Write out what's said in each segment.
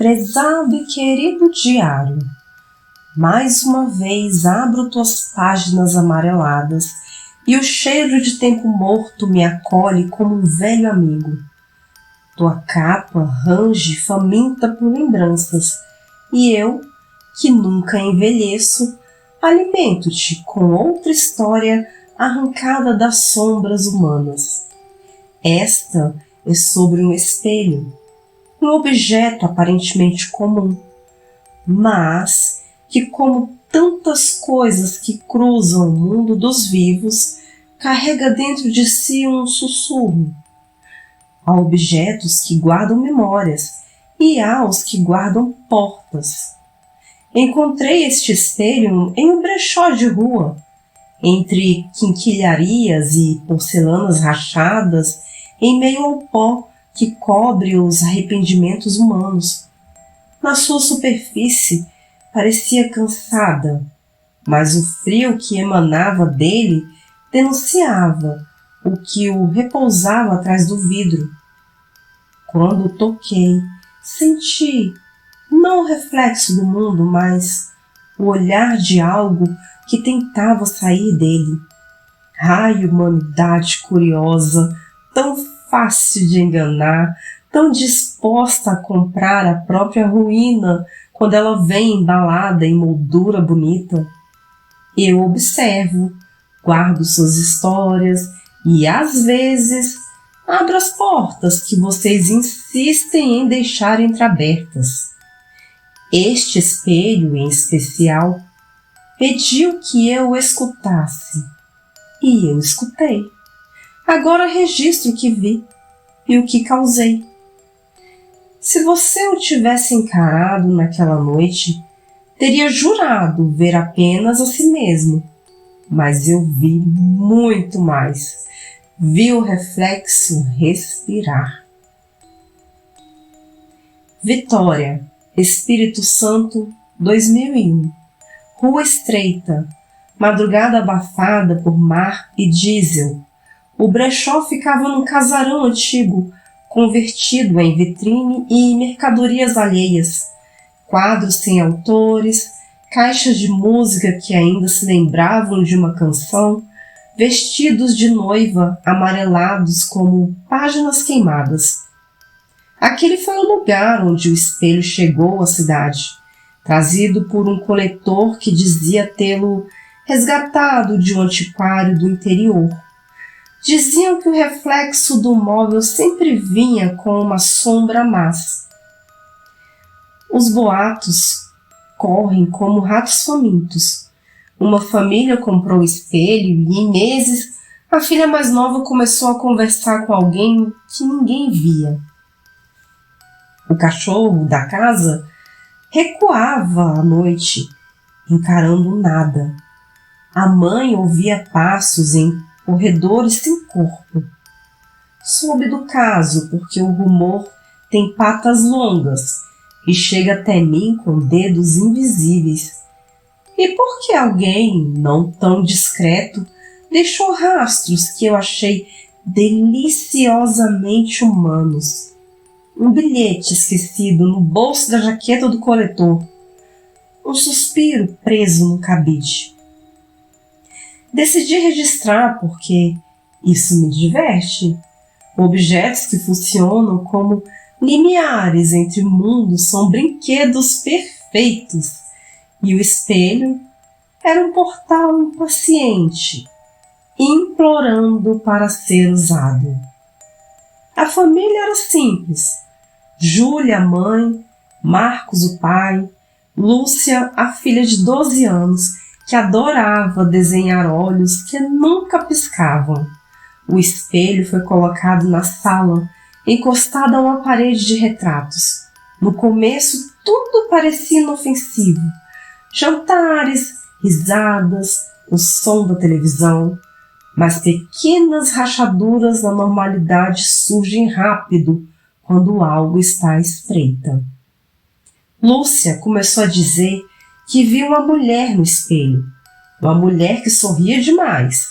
Prezado e querido diário, mais uma vez abro tuas páginas amareladas e o cheiro de tempo morto me acolhe como um velho amigo. Tua capa range faminta por lembranças e eu, que nunca envelheço, alimento-te com outra história arrancada das sombras humanas. Esta é sobre um espelho, um objeto aparentemente comum, mas que, como tantas coisas que cruzam o mundo dos vivos, carrega dentro de si um sussurro. Há objetos que guardam memórias e há os que guardam portas. Encontrei este espelho em um brechó de rua, entre quinquilharias e porcelanas rachadas, em meio ao pó que cobre os arrependimentos humanos. Na sua superfície parecia cansada, mas o frio que emanava dele denunciava o que o repousava atrás do vidro. Quando o toquei, senti, não o reflexo do mundo, mas o olhar de algo que tentava sair dele. Ai, humanidade curiosa, tão fácil de enganar, tão disposta a comprar a própria ruína quando ela vem embalada em moldura bonita. Eu observo, guardo suas histórias e, às vezes, abro as portas que vocês insistem em deixar entreabertas. Este espelho, em especial, pediu que eu o escutasse. E eu escutei. Agora registro o que vi e o que causei. Se você o tivesse encarado naquela noite, teria jurado ver apenas a si mesmo. Mas eu vi muito mais. Vi o reflexo respirar. Vitória, Espírito Santo, 2001. Rua estreita, madrugada abafada por mar e diesel. O brechó ficava num casarão antigo, convertido em vitrine e mercadorias alheias, quadros sem autores, caixas de música que ainda se lembravam de uma canção, vestidos de noiva amarelados como páginas queimadas. Aquele foi o lugar onde o espelho chegou à cidade, trazido por um coletor que dizia tê-lo resgatado de um antiquário do interior. Diziam que o reflexo do móvel sempre vinha com uma sombra más. Os boatos correm como ratos famintos. Uma família comprou o espelho e, em meses, a filha mais nova começou a conversar com alguém que ninguém via. O cachorro da casa recuava à noite, encarando nada. A mãe ouvia passos em corredores sem corpo. Soube do caso porque o rumor tem patas longas e chega até mim com dedos invisíveis. E porque alguém, não tão discreto, deixou rastros que eu achei deliciosamente humanos. Um bilhete esquecido no bolso da jaqueta do coletor. Um suspiro preso no cabide. Decidi registrar porque isso me diverte. Objetos que funcionam como limiares entre mundos são brinquedos perfeitos. E o espelho era um portal impaciente, implorando para ser usado. A família era simples. Júlia, a mãe, Marcos, o pai, Lúcia, a filha de 12 anos, que adorava desenhar olhos que nunca piscavam. O espelho foi colocado na sala, encostado a uma parede de retratos. No começo, tudo parecia inofensivo. Jantares, risadas, o som da televisão. Mas pequenas rachaduras na normalidade surgem rápido quando algo está à espreita. Lúcia começou a dizer que viu uma mulher no espelho, uma mulher que sorria demais.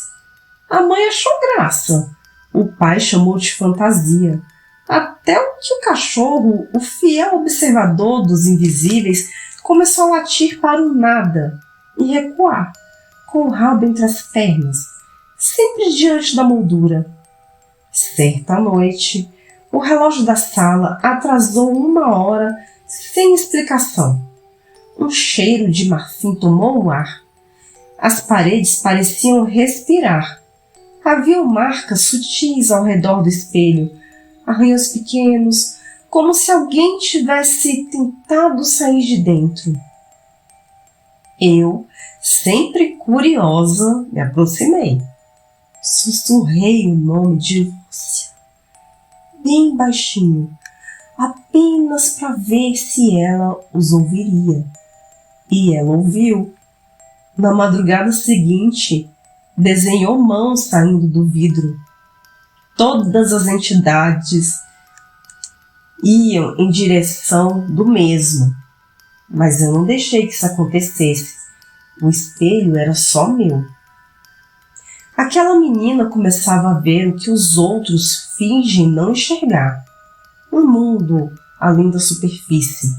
A mãe achou graça, o pai chamou de fantasia, até o que o cachorro, o fiel observador dos invisíveis, começou a latir para o nada e recuar, com o rabo entre as pernas, sempre diante da moldura. Certa noite, o relógio da sala atrasou 1 hora sem explicação. Um cheiro de marfim tomou o ar. As paredes pareciam respirar. Havia marcas sutis ao redor do espelho, arranhões pequenos, como se alguém tivesse tentado sair de dentro. Eu, sempre curiosa, me aproximei. Sussurrei o nome de Lúcia, bem baixinho, apenas para ver se ela os ouviria. E ela ouviu. Na madrugada seguinte, desenhou mãos saindo do vidro. Todas as entidades iam em direção do mesmo, mas eu não deixei que isso acontecesse. O espelho era só meu. Aquela menina começava a ver o que os outros fingem não enxergar. Um mundo além da superfície.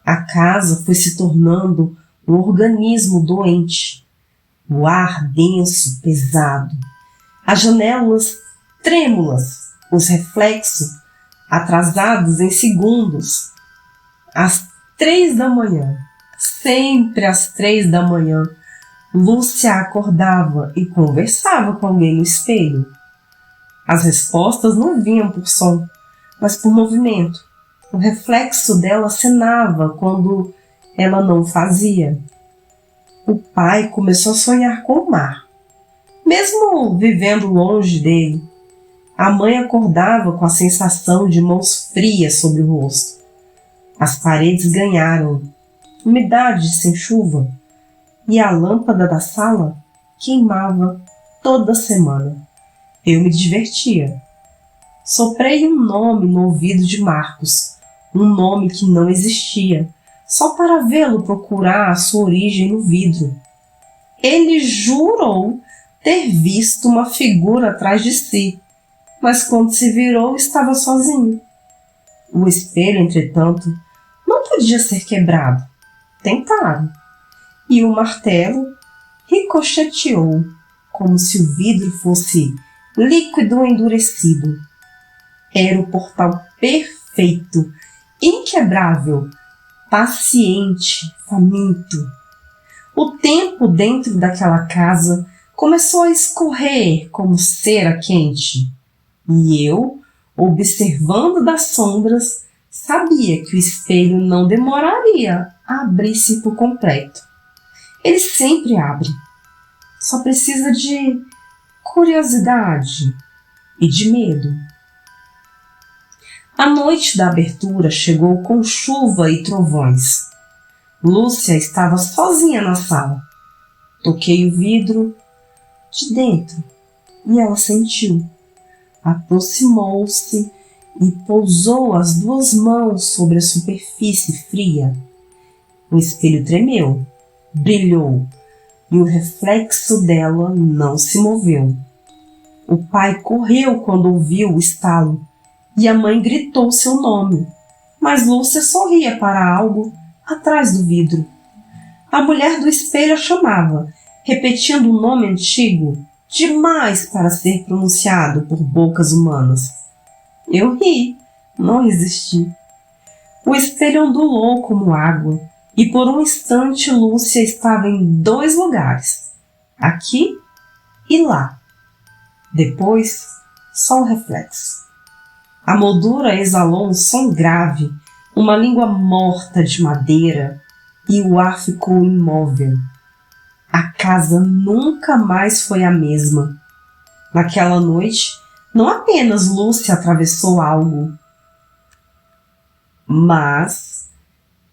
A casa foi se tornando um organismo doente. O ar denso, pesado. As janelas trêmulas, os reflexos atrasados em segundos. Às 3 da manhã, sempre às 3 da manhã, Lúcia acordava e conversava com alguém no espelho. As respostas não vinham por som, mas por movimento. O reflexo dela acenava quando ela não fazia. O pai começou a sonhar com o mar, mesmo vivendo longe dele. A mãe acordava com a sensação de mãos frias sobre o rosto. As paredes ganharam umidade sem chuva e a lâmpada da sala queimava toda semana. Eu me divertia. Soprei um nome no ouvido de Marcos, um nome que não existia, só para vê-lo procurar a sua origem no vidro. Ele jurou ter visto uma figura atrás de si, mas quando se virou estava sozinho. O espelho, entretanto, não podia ser quebrado. Tentaram. E o martelo ricocheteou, como se o vidro fosse líquido endurecido. Era o portal perfeito, inquebrável, paciente, faminto. O tempo dentro daquela casa começou a escorrer como cera quente. E eu, observando das sombras, sabia que o espelho não demoraria a abrir-se por completo. Ele sempre abre. Só precisa de curiosidade e de medo. A noite da abertura chegou com chuva e trovões. Lúcia estava sozinha na sala. Toquei o vidro de dentro e ela sentiu. Aproximou-se e pousou as 2 mãos sobre a superfície fria. O espelho tremeu, brilhou e o reflexo dela não se moveu. O pai correu quando ouviu o estalo e a mãe gritou seu nome, mas Lúcia sorria para algo atrás do vidro. A mulher do espelho a chamava, repetindo um nome antigo, demais para ser pronunciado por bocas humanas. Eu ri, não resisti. O espelho ondulou como água, e por um instante Lúcia estava em 2 lugares, aqui e lá. Depois, só o reflexo. A moldura exalou um som grave, uma língua morta de madeira, e o ar ficou imóvel. A casa nunca mais foi a mesma. Naquela noite, não apenas Lúcia atravessou algo, mas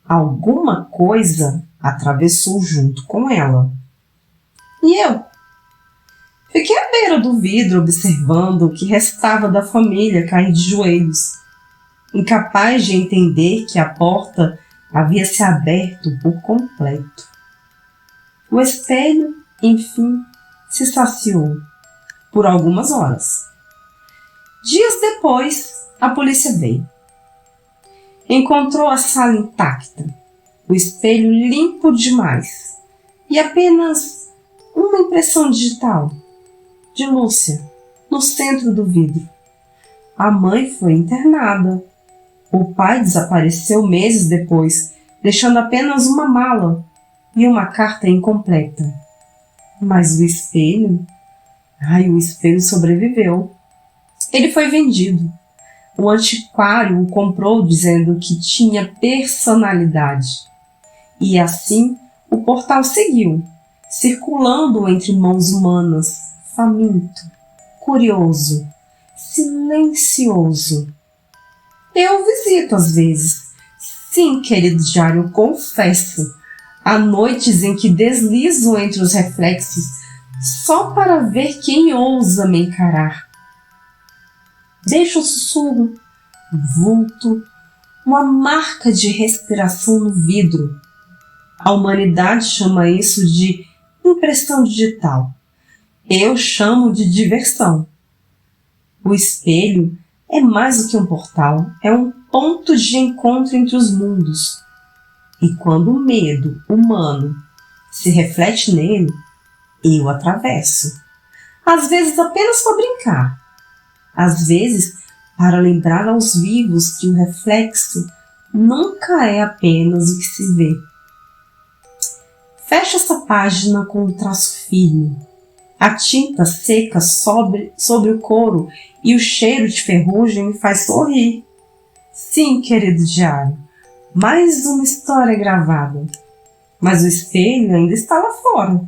alguma coisa atravessou junto com ela. E eu? Fiquei à beira do vidro observando o que restava da família cair de joelhos, incapaz de entender que a porta havia se aberto por completo. O espelho, enfim, se saciou por algumas horas. Dias depois, A polícia veio. Encontrou a sala intacta, o espelho limpo demais e apenas uma impressão digital de Lúcia no centro do vidro. A mãe foi internada. O pai desapareceu meses depois, deixando apenas uma mala e uma carta incompleta. Mas o espelho? O espelho sobreviveu. Ele foi vendido. O antiquário o comprou dizendo que tinha personalidade. E assim o portal seguiu, circulando entre mãos humanas, faminto, curioso, silencioso. Eu visito às vezes. Sim, querido diário, confesso. Há noites em que deslizo entre os reflexos só para ver quem ousa me encarar. Deixo um sussurro, um vulto, uma marca de respiração no vidro. A humanidade chama isso de impressão digital. Eu chamo de diversão. O espelho é mais do que um portal, é um ponto de encontro entre os mundos. E quando o medo humano se reflete nele, eu atravesso. Às vezes apenas para brincar, às vezes para lembrar aos vivos que o reflexo nunca é apenas o que se vê. Fecho essa página com um traço firme. A tinta seca sobre o couro e o cheiro de ferrugem me faz sorrir. Sim, querido diário, mais uma história gravada. Mas o espelho ainda está lá fora,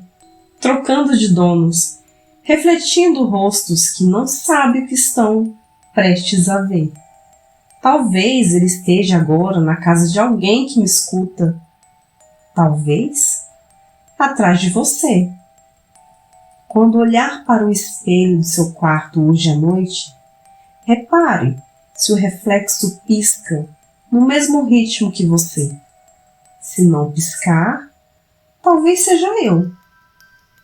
trocando de donos, refletindo rostos que não sabem o que estão prestes a ver. Talvez ele esteja agora na casa de alguém que me escuta. Talvez atrás de você. Quando olhar para o espelho do seu quarto hoje à noite, repare se o reflexo pisca no mesmo ritmo que você. Se não piscar, talvez seja eu,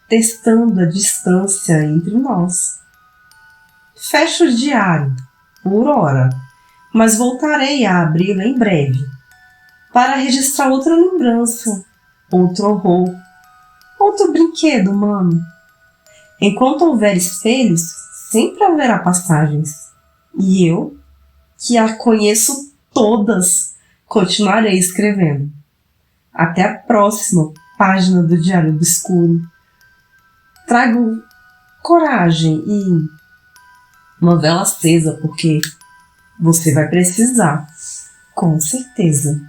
testando a distância entre nós. Fecho o diário, por hora, mas voltarei a abri-lo em breve, para registrar outra lembrança, outro horror, outro brinquedo humano. Enquanto houver espelhos, sempre haverá passagens. E eu, que a conheço todas, continuarei escrevendo. Até a próxima página do Diário Obscuro. Trago coragem e uma vela acesa, porque você vai precisar, com certeza.